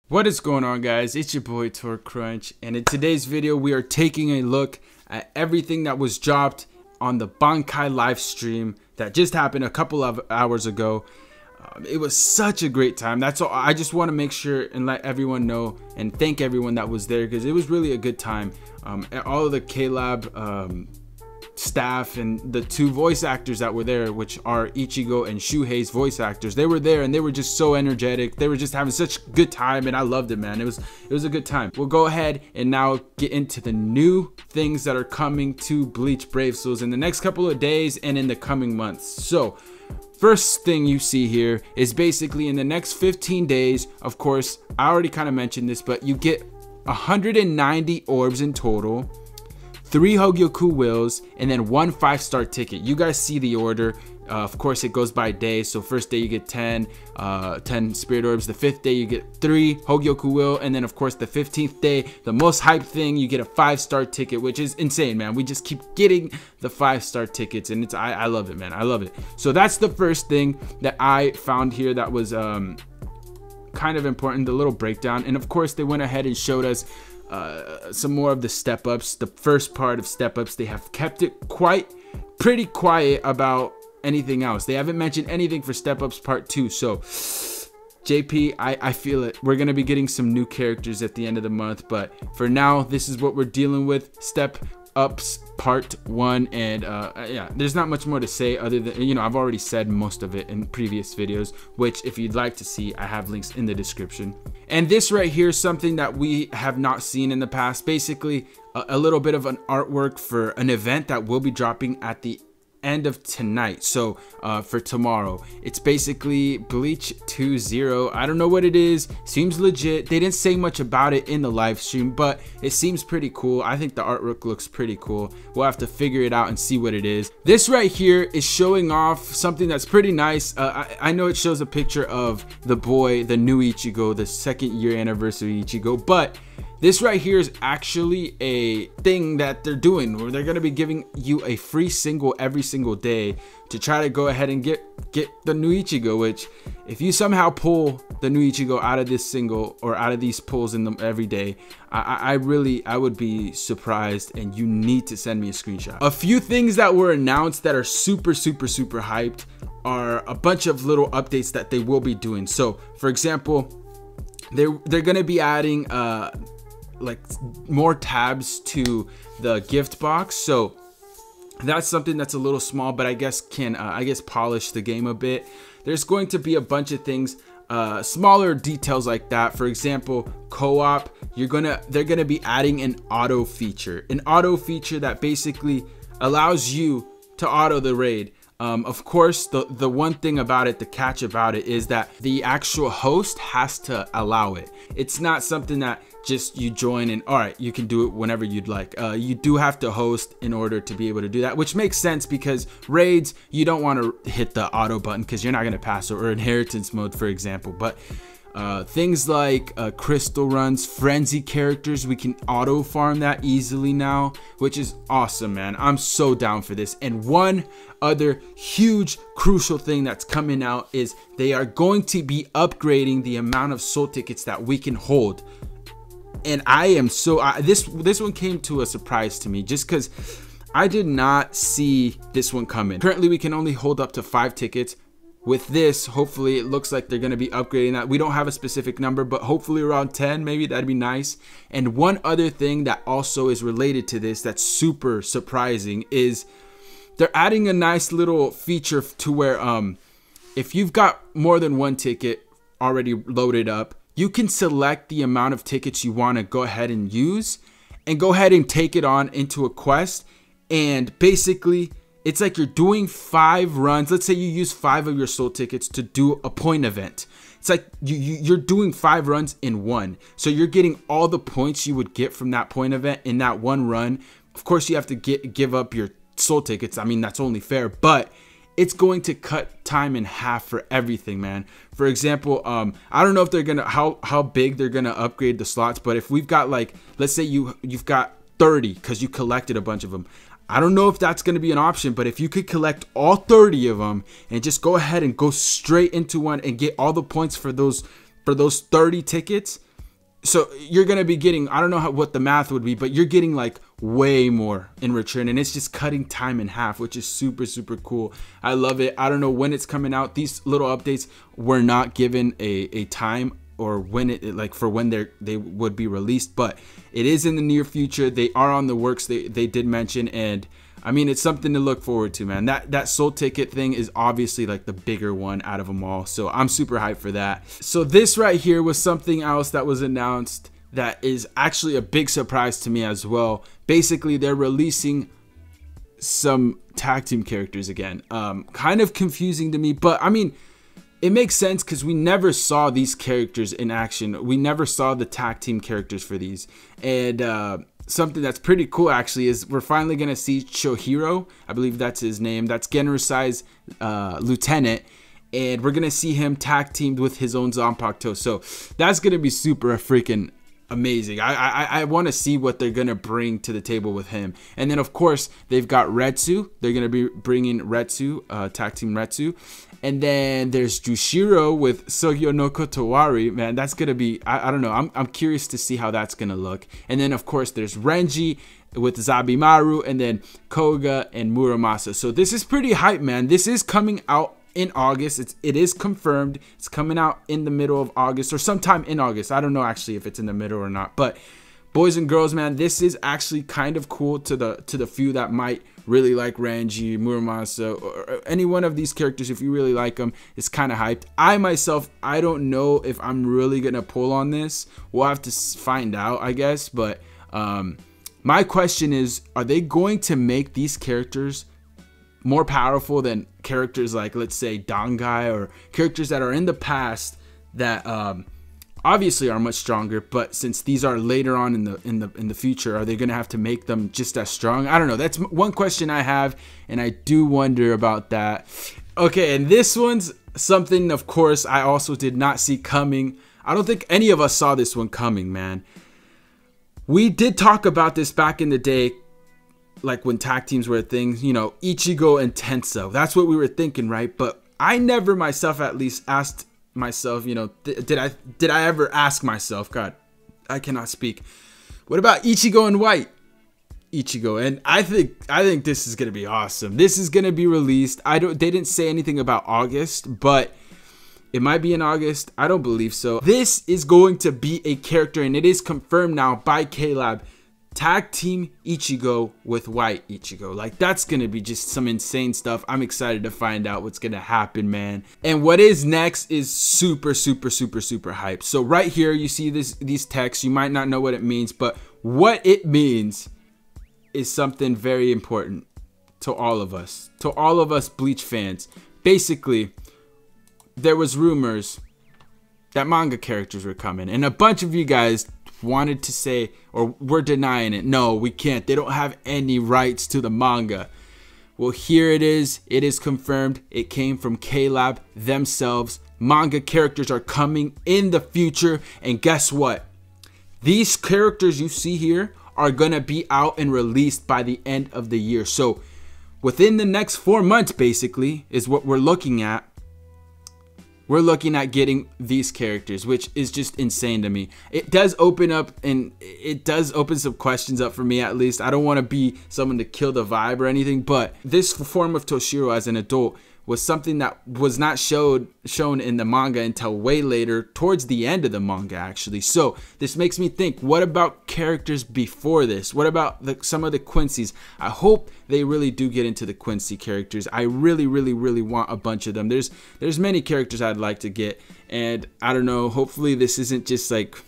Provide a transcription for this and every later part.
What is going on, guys? It's your boy Torque Crunch, and in today's video we are taking a look at everything that was dropped on the Bankai live stream that just happened a couple of hours ago. It was such a great time. That's all. I just want to make sure and let everyone know and thank everyone that was there, because it was really a good time. All of the klab staff and the two voice actors that were there, which are Ichigo and Shuhei's voice actors, they were there and they were just so energetic. They were just having such a good time, and I loved it, man. It was a good time. We'll go ahead and now get into the new things that are coming to Bleach Brave Souls in the next couple of days and in the coming months. So first thing you see here is basically in the next 15 days, of course, I already kind of mentioned this, but you get 190 orbs in total, 3 Hogyoku wheels, and then 1 5-star ticket. You guys see the order. Of course, it goes by day. So first day you get 10 spirit orbs. The 5th day you get 3 Hogyoku wheel, and then of course the 15th day, the most hype thing, you get a 5-star ticket, which is insane, man. We just keep getting the 5-star tickets, and I love it, man. I love it. So that's the first thing that I found here that was kind of important, the little breakdown. And of course they went ahead and showed us some more of the step ups. The first part of step ups, they have kept it pretty quiet about anything else. They haven't mentioned anything for step ups part 2. So JP, I feel it. We're gonna be getting some new characters at the end of the month, but for now this is what we're dealing with. Step ups part 1, and yeah, there's not much more to say other than, you know, I've already said most of it in previous videos, which if you'd like to see, I have links in the description. And this right here is something that we have not seen in the past. Basically a little bit of an artwork for an event that will be dropping at the end of tonight. So for tomorrow, it's basically Bleach 2.0. I don't know what it is. Seems legit. They didn't say much about it in the live stream, but it seems pretty cool. I think the artwork looks pretty cool. We'll have to figure it out and see what it is. This right here is showing off something that's pretty nice. I know it shows a picture of the boy, the new Ichigo, the 2nd year anniversary Ichigo, but this right here is actually a thing that they're doing, where they're going to be giving you a free single every single day to try to go ahead and get the new Ichigo, which if you somehow pull the new Ichigo out of this single or out of these pulls in them every day, I would be surprised, and you need to send me a screenshot. A few things that were announced that are super hyped are a bunch of little updates that they will be doing. So for example, they're going to be adding like more tabs to the gift box. So that's something that's a little small, but I guess can polish the game a bit. There's going to be a bunch of things, smaller details like that. For example, co-op, they're gonna be adding an auto feature that basically allows you to auto the raid. Of course, the one thing about it, the catch about it, is that the actual host has to allow it. It's not something that just you join and all right, you can do it whenever you'd like. You do have to host in order to be able to do that, which makes sense because raids, you don't want to hit the auto button because you're not going to pass, or inheritance mode, for example. But things like crystal runs, frenzy characters, we can auto farm that easily now, which is awesome, man. I'm so down for this. And one other huge crucial thing that's coming out is they are going to be upgrading the amount of soul tickets that we can hold. And I am so this one came to a surprise to me, just because I did not see this one coming. Currently we can only hold up to 5 tickets. With this, hopefully it looks like they're going to be upgrading that. We don't have a specific number, but hopefully around 10, maybe. That'd be nice. And one other thing that also is related to this that's super surprising is they're adding a nice little feature to where if you've got more than 1 ticket already loaded up, you can select the amount of tickets you want to go ahead and use and go ahead and take it on into a quest. And basically it's like you're doing 5 runs. Let's say you use 5 of your soul tickets to do a point event. It's like you're doing 5 runs in one. So you're getting all the points you would get from that point event in that one run. Of course, you have to give up your soul tickets. I mean, that's only fair, but it's going to cut time in half for everything, man. For example, I don't know if they're gonna how big they're gonna upgrade the slots, but if we've got, like, let's say you've got 30 because you collected a bunch of them. I don't know if that's going to be an option, but if you could collect all 30 of them and just go ahead and go straight into one and get all the points for those 30 tickets, So you're going to be getting, I don't know what the math would be, but you're getting like way more in return. And it's just cutting time in half, which is super, super cool. I love it. I don't know when it's coming out. These little updates were not given a time or when it like for when they would be released, but it is in the near future. They are on the works. They did mention, and I mean, it's something to look forward to, man. That soul ticket thing is obviously like the bigger one out of them all. So I'm super hyped for that. So this right here was something else that was announced that is actually a big surprise to me as well. Basically, they're releasing some tag team characters again. Kind of confusing to me, but I mean, it makes sense because we never saw these characters in action. We never saw the tag team characters for these. And something that's pretty cool actually is we're finally going to see Chohiro. I believe that's his name. That's Genryusai's lieutenant. And we're going to see him tag teamed with his own Zanpakuto. So that's going to be super freaking amazing. I want to see what they're going to bring to the table with him. And then, of course, they've got Retsu. They're going to be bringing Retsu, tag team Retsu. And then there's Jushiro with Sogyo no Kotowari. Man, that's going to be, I don't know. I'm curious to see how that's going to look. And then, of course, there's Renji with Zabimaru, and then Koga and Muramasa. So this is pretty hype, man. This is coming out in August. It is confirmed. It's coming out in the middle of August or sometime in August. I don't know actually if it's in the middle or not. But boys and girls, man, this is actually kind of cool to the few that might really like Renji, Muramasa, or any one of these characters. If you really like them, it's kind of hyped. I myself, I don't know if I'm really gonna pull on this. We'll have to find out, I guess. But my question is, are they going to make these characters more powerful than characters like, let's say, Dangai, or characters that are in the past that obviously are much stronger, but since these are later on in the future, are they going to have to make them just as strong? I don't know. That's one question I have, and I do wonder about that. Okay, and this one's something, of course, I also did not see coming. I don't think any of us saw this one coming, man. We did talk about this back in the day, like when tag teams were a thing, you know, Ichigo and Tenso. That's what we were thinking, right? But I never myself at least asked myself, you know, did I ever ask myself, God, I cannot speak, what about Ichigo and White? Ichigo, and I think this is gonna be awesome. This is gonna be released. They didn't say anything about August, but it might be in August. I don't believe so. This is going to be a character, and it is confirmed now by klab. Tag team Ichigo with White Ichigo. Like, that's gonna be just some insane stuff. I'm excited to find out what's gonna happen, man. And what is next is super, super, super, super hype. So right here you see these texts. You might not know what it means, but what it means is something very important to all of us Bleach fans. Basically, there was rumors that manga characters were coming, and a bunch of you guys wanted to say, or were denying it. No, we can't. They don't have any rights to the manga. Well, here it is. It is confirmed. It came from klab themselves. Manga characters are coming in the future. And guess what? These characters you see here are going to be out and released by the end of the year. So within the next 4 months, basically, is what we're looking at. We're looking at getting these characters, which is just insane to me. It does open up, and it does open some questions up for me, at least. I don't want to be someone to kill the vibe or anything, but this form of Toshiro as an adult was something that was not shown in the manga until way later, towards the end of the manga, actually. So this makes me think, what about characters before this? What about some of the Quincy's? I hope they really do get into the Quincy characters. I really, really, really want a bunch of them. There's many characters I'd like to get, and I don't know, hopefully this isn't just like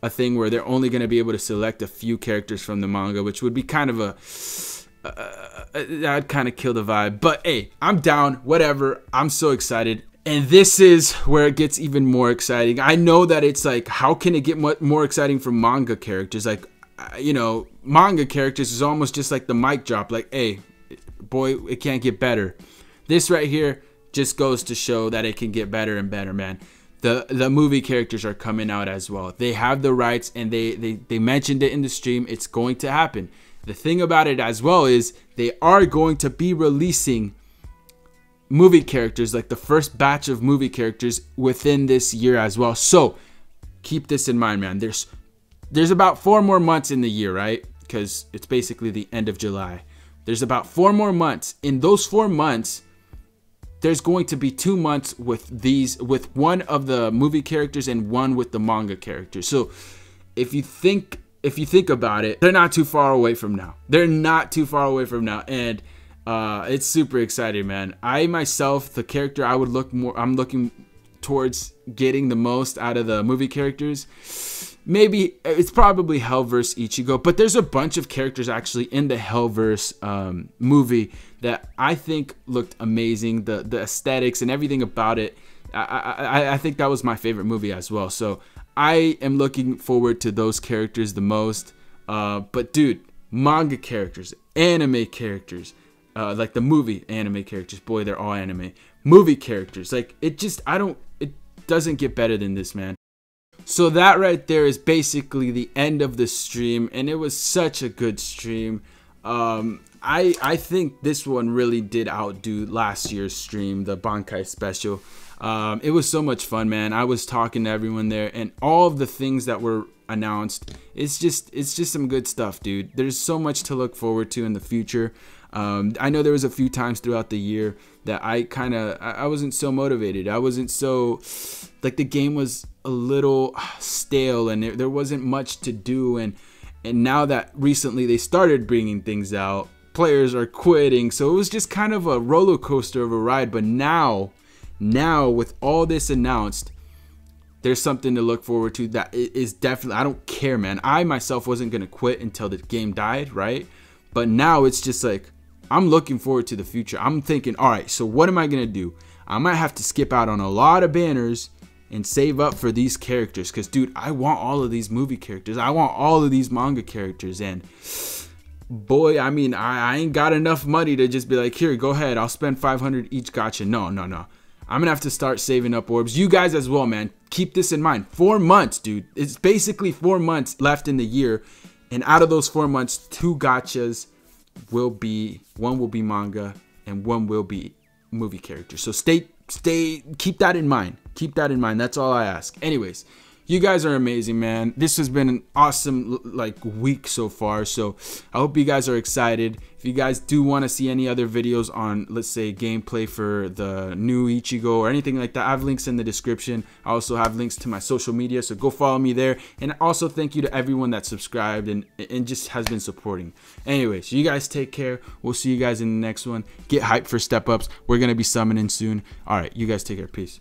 a thing where they're only going to be able to select a few characters from the manga, which would be kind of a that'd kind of kill the vibe. But hey, I'm down, whatever. I'm so excited. And this is where it gets even more exciting. I know that it's like, how can it get more exciting from manga characters? Like, you know, manga characters is almost just like the mic drop. Like, hey, boy, it can't get better. This right here just goes to show that it can get better and better, man. The movie characters are coming out as well. They have the rights, and they mentioned it in the stream. It's going to happen. The thing about it as well is they are going to be releasing movie characters, like the first batch of movie characters, within this year as well. So keep this in mind, man. There's about 4 more months in the year, right? Because it's basically the end of July. There's about 4 more months. In those 4 months, there's going to be 2 months with one of the movie characters and one with the manga characters. So if you think about it, they're not too far away from now. They're not too far away from now, and it's super exciting, man. I myself, the character I'm looking towards getting the most out of the movie characters, maybe it's probably Hellverse Ichigo, but there's a bunch of characters actually in the Hellverse movie that I think looked amazing. The aesthetics and everything about it, I think that was my favorite movie as well. So I am looking forward to those characters the most. But dude, manga characters, anime characters, like the movie anime characters, boy, they're all anime. Movie characters, like it doesn't get better than this, man. So that right there is basically the end of the stream, and it was such a good stream. I think this one really did outdo last year's stream, the Bankai special. It was so much fun, man. I was talking to everyone there, and all of the things that were announced, it's just some good stuff, dude. There's so much to look forward to in the future. I know there was a few times throughout the year that I wasn't so motivated. I wasn't so, like, the game was a little stale and there wasn't much to do, and now that recently they started bringing things out, players are quitting, so it was just kind of a roller coaster of a ride. But now with all this announced, there's something to look forward to that is definitely, I don't care, man. I myself wasn't gonna quit until the game died, right? But now it's just like, I'm looking forward to the future. I'm thinking, all right, so what am I gonna do? I might have to skip out on a lot of banners and save up for these characters, because dude, I want all of these movie characters. I want all of these manga characters, and boy, I mean, I ain't got enough money to just be like, here, go ahead, I'll spend 500 each, gotcha. No. I'm gonna have to start saving up orbs. You guys as well, man. Keep this in mind. 4 months, dude. It's basically 4 months left in the year, and out of those 4 months, 2 gachas will be, one will be manga and one will be movie characters. So keep that in mind. Keep that in mind. That's all I ask. Anyways, you guys are amazing, man. This has been an awesome week so far, so I hope you guys are excited. If you guys do want to see any other videos on, let's say, gameplay for the new Ichigo or anything like that, I have links in the description. I also have links to my social media, so go follow me there. And also thank you to everyone that subscribed and just has been supporting. Anyways, you guys take care. We'll see you guys in the next one. Get hyped for step ups. We're gonna be summoning soon. All right, you guys take care. Peace.